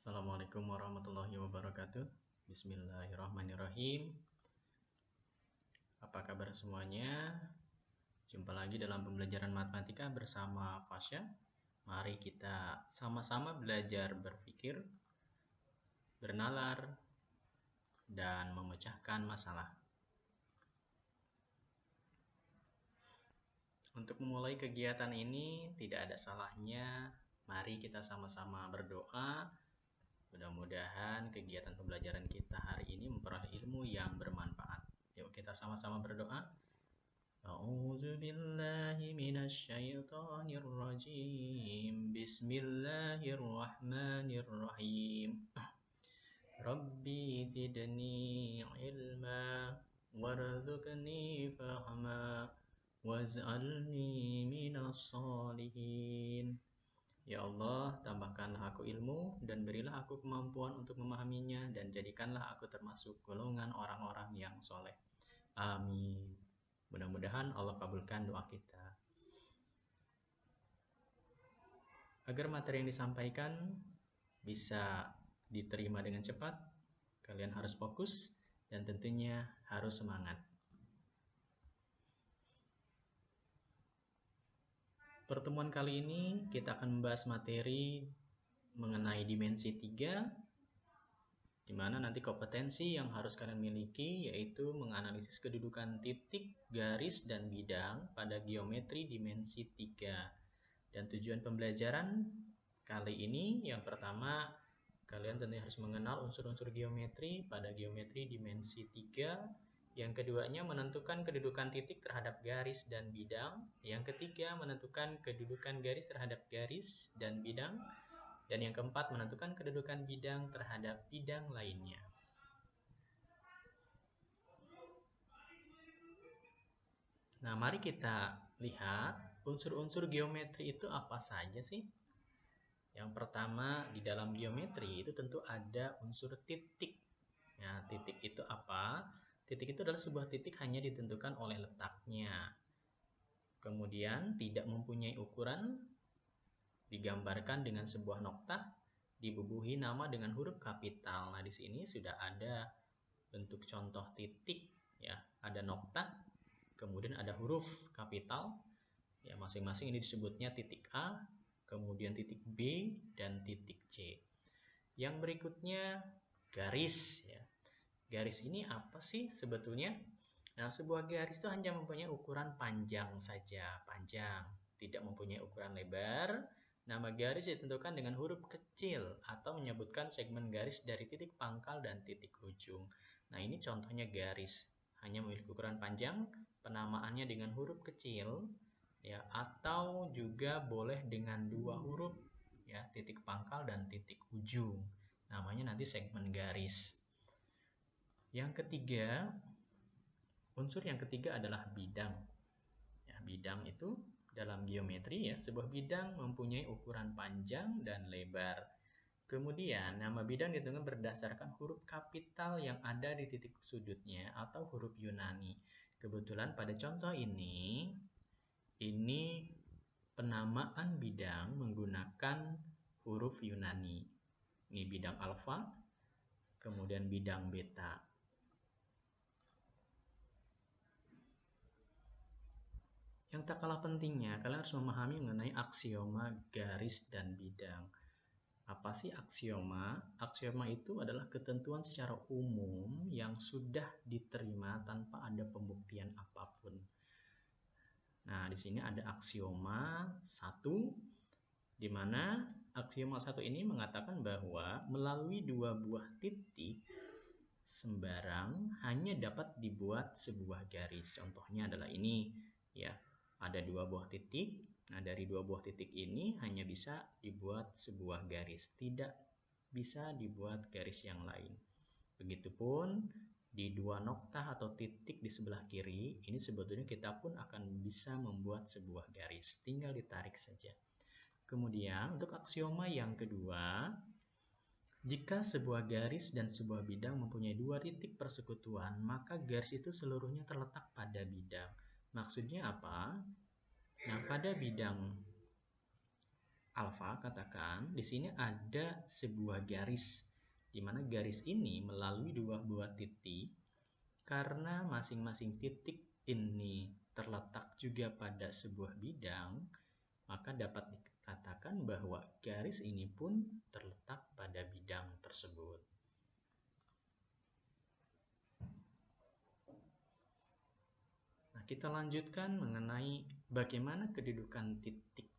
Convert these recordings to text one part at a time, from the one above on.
Assalamualaikum warahmatullahi wabarakatuh. Bismillahirrahmanirrahim. Apa kabar semuanya? Jumpa lagi dalam pembelajaran matematika bersama Fasya. Mari kita sama-sama belajar berpikir, bernalar, dan memecahkan masalah. Untuk memulai kegiatan ini, tidak ada salahnya mari kita sama-sama berdoa. Mudah-mudahan kegiatan pembelajaran kita hari ini memperoleh ilmu yang bermanfaat. Yuk kita sama-sama berdoa. A'udzu billahi minasy syaithanir rajim. Bismillahirrahmanirrahim. Rabbi zidni ilma warzuqni fahma waj'alni minas shalihin. Ya Allah, tambahkanlah aku ilmu dan berilah aku kemampuan untuk memahaminya dan jadikanlah aku termasuk golongan orang-orang yang soleh. Amin. Mudah-mudahan Allah kabulkan doa kita. Agar materi yang disampaikan bisa diterima dengan cepat, kalian harus fokus dan tentunya harus semangat. Pertemuan kali ini kita akan membahas materi mengenai dimensi 3, di mana nanti kompetensi yang harus kalian miliki yaitu menganalisis kedudukan titik, garis, dan bidang pada geometri dimensi 3. Dan tujuan pembelajaran kali ini yang pertama, kalian tentunya harus mengenal unsur-unsur geometri pada geometri dimensi 3. Yang keduanya menentukan kedudukan titik terhadap garis dan bidang. Yang ketiga menentukan kedudukan garis terhadap garis dan bidang. Dan yang keempat menentukan kedudukan bidang terhadap bidang lainnya. Nah, mari kita lihat unsur-unsur geometri itu apa saja sih? Yang pertama, di dalam geometri itu tentu ada unsur titik. Nah, titik itu apa? Titik itu adalah sebuah titik hanya ditentukan oleh letaknya. Kemudian tidak mempunyai ukuran, digambarkan dengan sebuah noktah, dibubuhi nama dengan huruf kapital. Nah, di sini sudah ada bentuk contoh titik, ya. Ada noktah, kemudian ada huruf kapital. Ya, masing-masing ini disebutnya titik A, kemudian titik B, dan titik C. Yang berikutnya garis, ya. Garis ini apa sih sebetulnya? Nah, sebuah garis itu hanya mempunyai ukuran panjang saja, panjang, tidak mempunyai ukuran lebar. Nama garis ditentukan dengan huruf kecil atau menyebutkan segmen garis dari titik pangkal dan titik ujung. Nah, ini contohnya garis, hanya memiliki ukuran panjang, penamaannya dengan huruf kecil, ya, atau juga boleh dengan dua huruf, ya, titik pangkal dan titik ujung. Namanya nanti segmen garis. Yang ketiga, unsur yang ketiga adalah bidang. Ya, bidang itu dalam geometri, ya, sebuah bidang mempunyai ukuran panjang dan lebar. Kemudian nama bidang ditentukan berdasarkan huruf kapital yang ada di titik sudutnya atau huruf Yunani. Kebetulan pada contoh ini penamaan bidang menggunakan huruf Yunani. Ini bidang alfa, kemudian bidang beta. Yang tak kalah pentingnya, kalian harus memahami mengenai aksioma garis dan bidang. Apa sih aksioma? Aksioma itu adalah ketentuan secara umum yang sudah diterima tanpa ada pembuktian apapun. Nah, di sini ada aksioma 1, di mana aksioma 1 ini mengatakan bahwa melalui dua buah titik sembarang hanya dapat dibuat sebuah garis. Contohnya adalah ini, ya. Ada dua buah titik. Nah, dari dua buah titik ini hanya bisa dibuat sebuah garis, tidak bisa dibuat garis yang lain. Begitupun di dua noktah atau titik di sebelah kiri, ini sebetulnya kita pun akan bisa membuat sebuah garis, tinggal ditarik saja. Kemudian untuk aksioma yang kedua, jika sebuah garis dan sebuah bidang mempunyai dua titik persekutuan, maka garis itu seluruhnya terletak pada bidang. Maksudnya apa? Nah, pada bidang alfa, katakan di sini ada sebuah garis, di mana garis ini melalui dua buah titik. Karena masing-masing titik ini terletak juga pada sebuah bidang, maka dapat dikatakan bahwa garis ini pun terletak pada bidang tersebut. Nah, kita lanjutkan mengenai bagaimana kedudukan titik.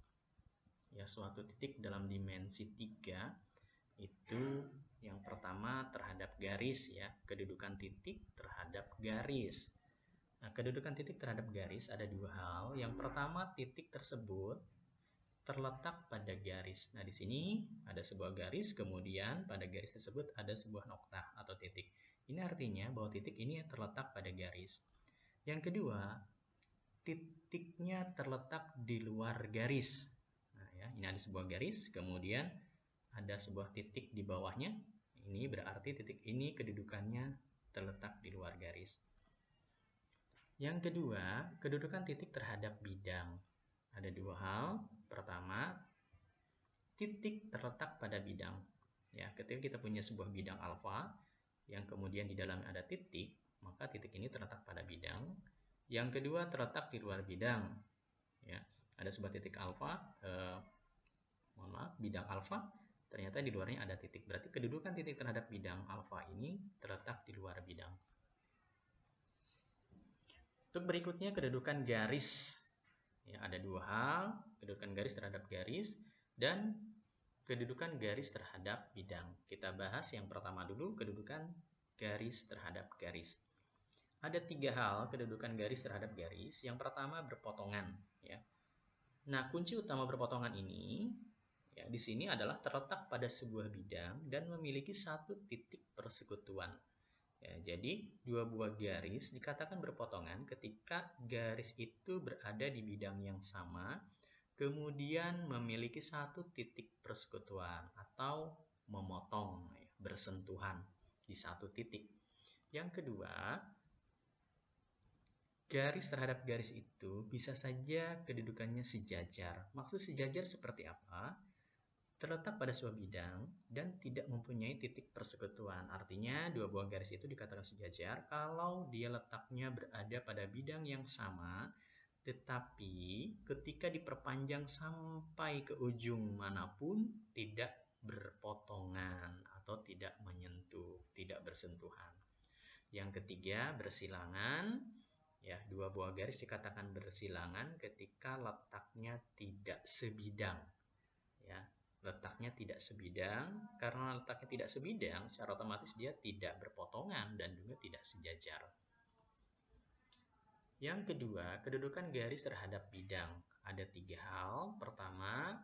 Ya, suatu titik dalam dimensi 3 itu yang pertama terhadap garis, ya, kedudukan titik terhadap garis. Nah, kedudukan titik terhadap garis ada dua hal. Yang pertama, titik tersebut terletak pada garis. Nah, di sini ada sebuah garis, kemudian pada garis tersebut ada sebuah noktah atau titik. Ini artinya bahwa titik ini terletak pada garis. Yang kedua, titiknya terletak di luar garis. Nah, ya, ini ada sebuah garis, kemudian ada sebuah titik di bawahnya. Ini berarti titik ini kedudukannya terletak di luar garis. Yang kedua, kedudukan titik terhadap bidang. Ada dua hal. Pertama, titik terletak pada bidang. Ya, ketika kita punya sebuah bidang alfa, yang kemudian di dalamnya ada titik, maka titik ini terletak pada bidang. Yang kedua, terletak di luar bidang. Ya, ada sebuah titik alfa, bidang alfa, ternyata di luarnya ada titik. Berarti kedudukan titik terhadap bidang alfa ini terletak di luar bidang. Untuk berikutnya, kedudukan garis. Ya, ada dua hal, kedudukan garis terhadap garis dan kedudukan garis terhadap bidang. Kita bahas yang pertama dulu, kedudukan garis terhadap garis. Ada tiga hal kedudukan garis terhadap garis. Yang pertama, berpotongan. Ya. Nah, kunci utama berpotongan ini, ya, di sini adalah terletak pada sebuah bidang dan memiliki satu titik persekutuan. Ya, jadi dua buah garis dikatakan berpotongan ketika garis itu berada di bidang yang sama, kemudian memiliki satu titik persekutuan atau memotong, ya, bersentuhan di satu titik. Yang kedua, garis terhadap garis itu bisa saja kedudukannya sejajar. Maksud sejajar seperti apa? Terletak pada sebuah bidang dan tidak mempunyai titik persekutuan. Artinya dua buah garis itu dikatakan sejajar kalau dia letaknya berada pada bidang yang sama, tetapi ketika diperpanjang sampai ke ujung manapun tidak berpotongan atau tidak menyentuh, tidak bersentuhan. Yang ketiga, bersilangan. Ya, dua buah garis dikatakan bersilangan ketika letaknya tidak sebidang. Ya, letaknya tidak sebidang. Karena letaknya tidak sebidang, secara otomatis dia tidak berpotongan dan juga tidak sejajar. Yang kedua, kedudukan garis terhadap bidang. Ada tiga hal. Pertama,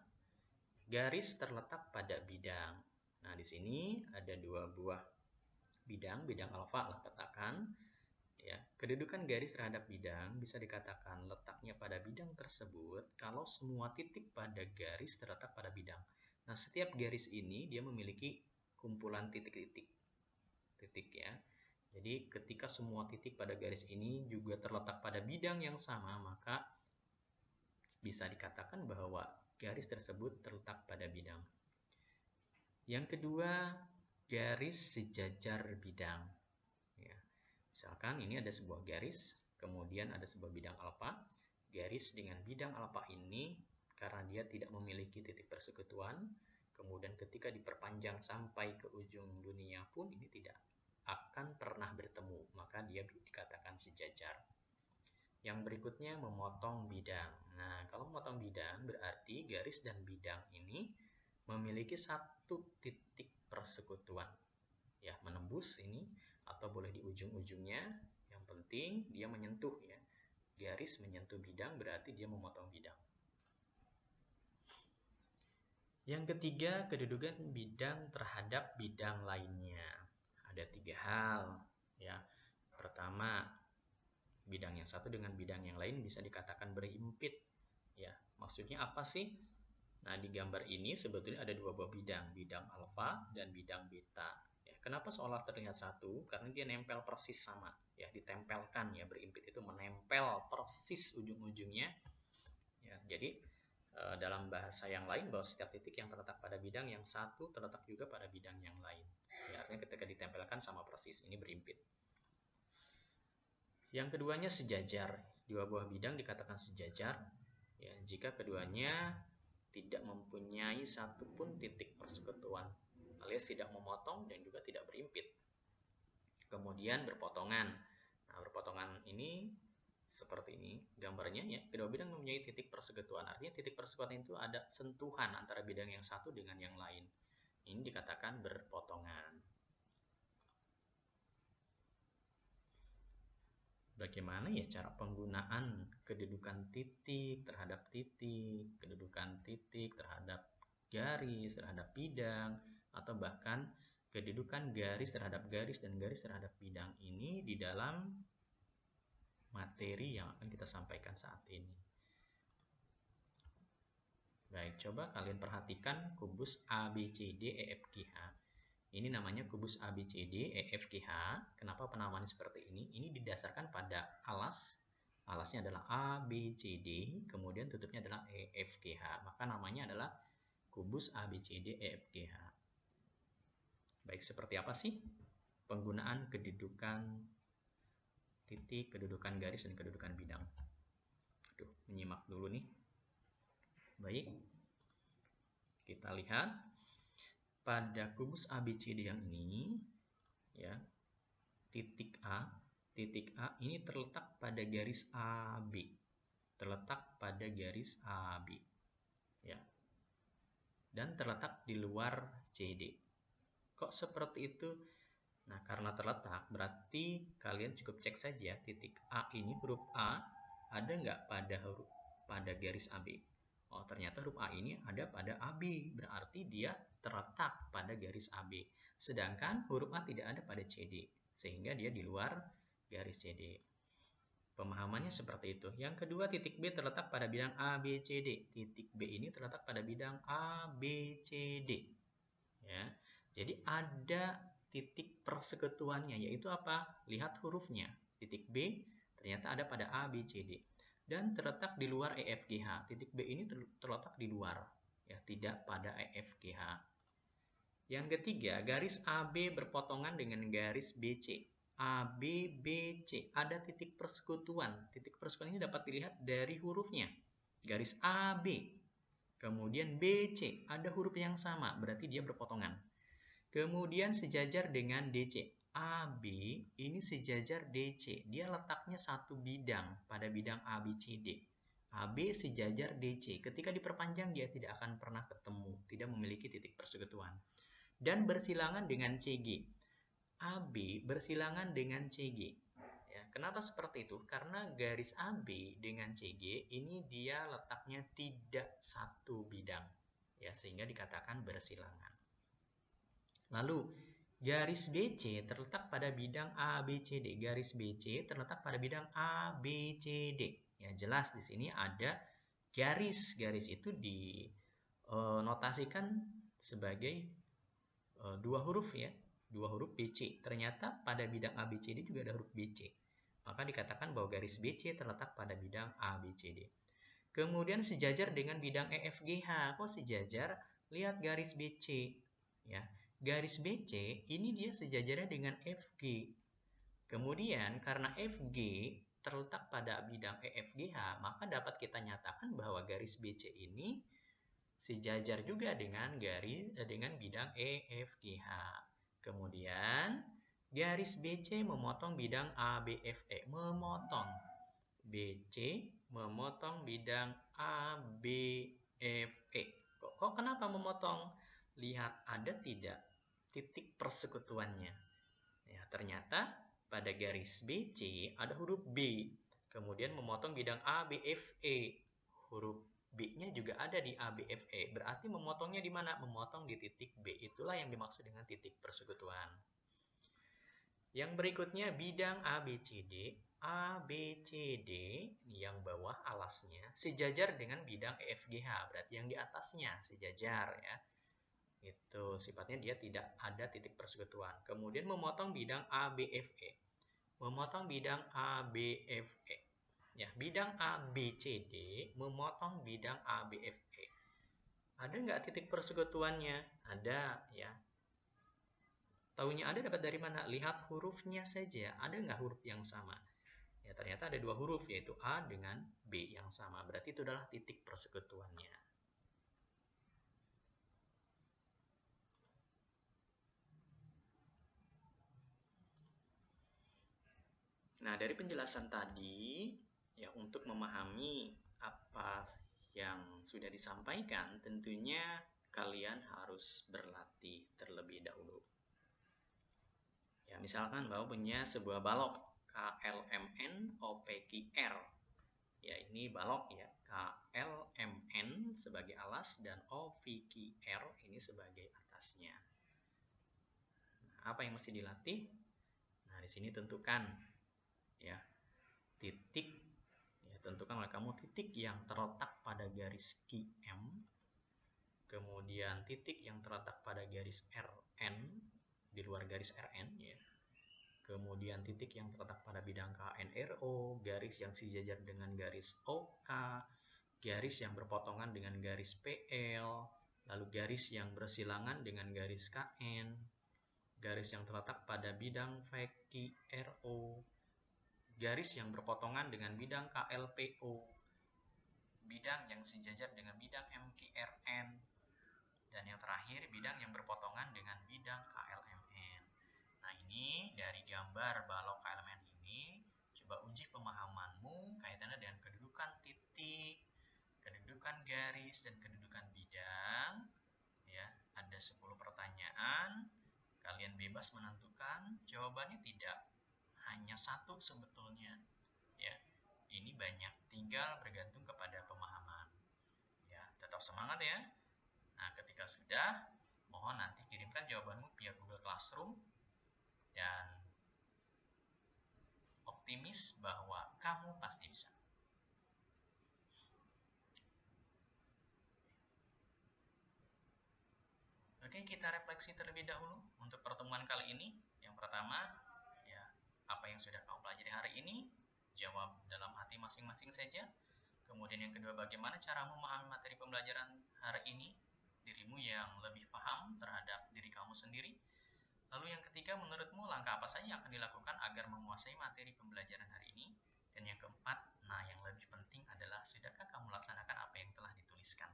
garis terletak pada bidang. Nah, di sini ada dua buah bidang alfa lah katakan. Ya, kedudukan garis terhadap bidang bisa dikatakan letaknya pada bidang tersebut kalau semua titik pada garis terletak pada bidang. Nah, setiap garis ini dia memiliki kumpulan titik-titik. Titik, ya. Jadi ketika semua titik pada garis ini juga terletak pada bidang yang sama, maka bisa dikatakan bahwa garis tersebut terletak pada bidang. Yang kedua, garis sejajar bidang. Ya. Misalkan ini ada sebuah garis, kemudian ada sebuah bidang alfa. Garis dengan bidang alfa ini karena dia tidak memiliki titik persekutuan, kemudian ketika diperpanjang sampai ke ujung dunia pun ini tidak akan pernah bertemu, maka dia dikatakan sejajar. Yang berikutnya, memotong bidang. Nah, kalau memotong bidang berarti garis dan bidang ini memiliki satu titik persekutuan. Ya, menembus ini atau boleh di ujung-ujungnya. Yang penting dia menyentuh, ya. Garis menyentuh bidang berarti dia memotong bidang. Yang ketiga, kedudukan bidang terhadap bidang lainnya. Ada tiga hal, ya. Pertama, bidang yang satu dengan bidang yang lain bisa dikatakan berimpit. Ya, maksudnya apa sih? Nah, di gambar ini sebetulnya ada dua buah bidang alfa dan bidang beta. Ya, kenapa seolah terlihat satu? Karena dia nempel persis sama, ya, ditempelkan, ya, berimpit itu menempel persis ujung-ujungnya. Ya, jadi dalam bahasa yang lain bahwa setiap titik yang terletak pada bidang yang satu terletak juga pada bidang yang lain. Ya, artinya ketika ditempelkan sama persis, ini berimpit. Yang keduanya sejajar. Dua buah bidang dikatakan sejajar ya, jika keduanya tidak mempunyai satupun titik persekutuan, alias tidak memotong dan juga tidak berimpit. Kemudian berpotongan. Nah, berpotongan ini seperti ini gambarnya ya, kedua bidang mempunyai titik persekutuan. Artinya titik persekutuan itu ada sentuhan antara bidang yang satu dengan yang lain. Ini dikatakan berpotongan. Bagaimana ya cara penggunaan kedudukan titik terhadap titik, kedudukan titik terhadap garis, terhadap bidang, atau bahkan kedudukan garis terhadap garis dan garis terhadap bidang ini di dalam materi yang akan kita sampaikan saat ini. Baik, coba kalian perhatikan kubus ABCD EFGH. Ini namanya kubus ABCD EFGH. Kenapa penamaannya seperti ini? Ini didasarkan pada alas. Alasnya adalah ABCD, kemudian tutupnya adalah EFGH. Maka namanya adalah kubus ABCD EFGH. Baik, seperti apa sih penggunaan kedudukan titik, kedudukan garis, dan kedudukan bidang? Aduh, menyimak dulu nih. Baik, kita lihat pada kubus ABCD yang ini, ya, titik A ini terletak pada garis AB, terletak pada garis AB, ya, dan terletak di luar CD. Kok seperti itu? Nah, karena terletak, berarti kalian cukup cek saja titik A ini, huruf A, ada nggak pada garis AB? Oh, ternyata huruf A ini ada pada AB, berarti dia terletak pada garis AB. Sedangkan huruf A tidak ada pada CD, sehingga dia di luar garis CD. Pemahamannya seperti itu. Yang kedua, titik B terletak pada bidang ABCD. Titik B ini terletak pada bidang ABCD. Ya, jadi ada titik persekutuannya, yaitu apa? Lihat hurufnya. Titik B ternyata ada pada ABCD dan terletak di luar EFGH. Titik B ini terletak di luar, ya, tidak pada EFGH. Yang ketiga, garis AB berpotongan dengan garis BC. AB, BC, ada titik persekutuan. Titik persekutuan ini dapat dilihat dari hurufnya. Garis AB, kemudian BC, ada huruf yang sama, berarti dia berpotongan. Kemudian sejajar dengan DC. AB ini sejajar DC. Dia letaknya satu bidang pada bidang ABCD. AB sejajar DC. Ketika diperpanjang dia tidak akan pernah ketemu, tidak memiliki titik persekutuan. Dan bersilangan dengan CG. AB bersilangan dengan CG. Ya, kenapa seperti itu? Karena garis AB dengan CG ini dia letaknya tidak satu bidang. Ya, sehingga dikatakan bersilangan. Lalu, garis BC terletak pada bidang ABCD. Garis BC terletak pada bidang ABCD. Ya, jelas di sini ada garis. Garis itu dinotasikan sebagai dua huruf, ya. Dua huruf BC. Ternyata pada bidang ABCD juga ada huruf BC. Maka dikatakan bahwa garis BC terletak pada bidang ABCD. Kemudian sejajar dengan bidang EFGH. Kok sejajar? Lihat garis BC. Ya. Garis BC ini dia sejajarnya dengan FG. Kemudian karena FG terletak pada bidang EFGH, maka dapat kita nyatakan bahwa garis BC ini sejajar juga dengan bidang EFGH. Kemudian garis BC memotong bidang ABFE, memotong BC memotong bidang ABFE. Kok kenapa memotong? Lihat ada tidak titik persekutuannya. Ya, ternyata pada garis BC ada huruf B, kemudian memotong bidang ABFE. Huruf B-nya juga ada di ABFE, berarti memotongnya di mana? Memotong di titik B. Itulah yang dimaksud dengan titik persekutuan. Yang berikutnya bidang ABCD. ABCD yang bawah alasnya sejajar dengan bidang EFGH, berarti yang di atasnya sejajar, ya. Itu sifatnya dia tidak ada titik persekutuan. Kemudian memotong bidang ABFE. Memotong bidang ABFE. Ya, bidang A, B, C, D memotong bidang A, B, F, E. Ada nggak titik persekutuannya? Ada, ya. Taunya ada dapat dari mana? Lihat hurufnya saja. Ada nggak huruf yang sama? Ya, ternyata ada dua huruf, yaitu A dengan B yang sama. Berarti itu adalah titik persekutuannya. Nah, dari penjelasan tadi, ya untuk memahami apa yang sudah disampaikan, tentunya kalian harus berlatih terlebih dahulu. Ya, misalkan Bapak punya sebuah balok KLMNOPQR. Ya, ini balok ya, KLMN sebagai alas dan OVQR ini sebagai atasnya. Nah, apa yang mesti dilatih? Nah, di sini tentukan ya titik, ya tentukan oleh kamu titik yang terletak pada garis QM, kemudian titik yang terletak pada garis RN di luar garis RN ya. Kemudian titik yang terletak pada bidang KNRO, garis yang sejajar dengan garis OK, garis yang berpotongan dengan garis PL, lalu garis yang bersilangan dengan garis KN, garis yang terletak pada bidang VQRO, garis yang berpotongan dengan bidang KLPO, bidang yang sejajar dengan bidang MQRN, dan yang terakhir bidang yang berpotongan dengan bidang KLMN. Nah, ini dari gambar balok KLMN ini, coba uji pemahamanmu kaitannya dengan kedudukan titik, kedudukan garis, dan kedudukan bidang. Ya, ada 10 pertanyaan. Kalian bebas menentukan. Jawabannya tidak hanya satu sebetulnya. Ya, ini banyak. Tinggal bergantung kepada pemahaman. Ya, tetap semangat ya. Nah, ketika sudah, mohon nanti kirimkan jawabanmu via Google Classroom dan optimis bahwa kamu pasti bisa. Oke, kita refleksi terlebih dahulu untuk pertemuan kali ini. Yang pertama, ya, apa yang sudah kamu pelajari hari ini? Jawab dalam hati masing-masing saja. Kemudian yang kedua, bagaimana cara memahami materi pembelajaran hari ini? Dirimu yang lebih paham terhadap diri kamu sendiri. Lalu yang ketiga, menurutmu langkah apa saja yang akan dilakukan agar menguasai materi pembelajaran hari ini? Dan yang keempat, nah yang lebih penting adalah sudahkah kamu melaksanakan apa yang telah dituliskan?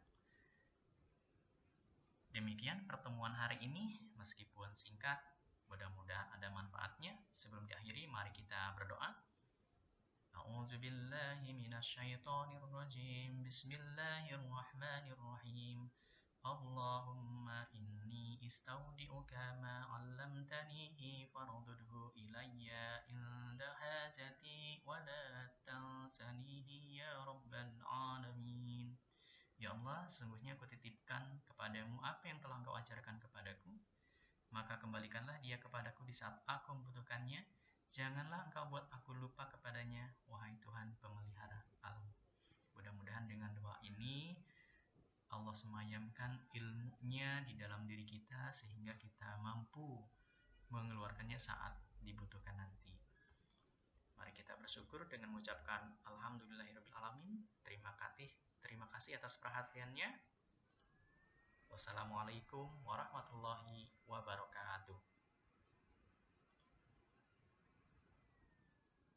Demikian pertemuan hari ini, meskipun singkat, mudah-mudahan ada manfaatnya. Sebelum diakhiri, mari kita berdoa. A'udzubillahi minasyaitonirrajim. Bismillahirrahmanirrahim. Allahumma inni istaudi'uka ma 'allamtanihi farudhu ilayya inda hajati wa la tansanihi ya rabbal alamin. Ya Allah, sungguhnya aku titipkan kepadamu apa yang telah engkau ajarkan kepadaku, maka kembalikanlah dia kepadaku di saat aku membutuhkannya. Janganlah engkau buat aku lupa kepadanya, wahai Tuhan pemelihara alam. Mudah-mudahan dengan doa ini Allah semayamkan ilmunya di dalam diri kita sehingga kita mampu mengeluarkannya saat dibutuhkan nanti. Mari kita bersyukur dengan mengucapkan Alhamdulillahirrabbilalamin. Terima kasih atas perhatiannya. Wassalamualaikum warahmatullahi wabarakatuh.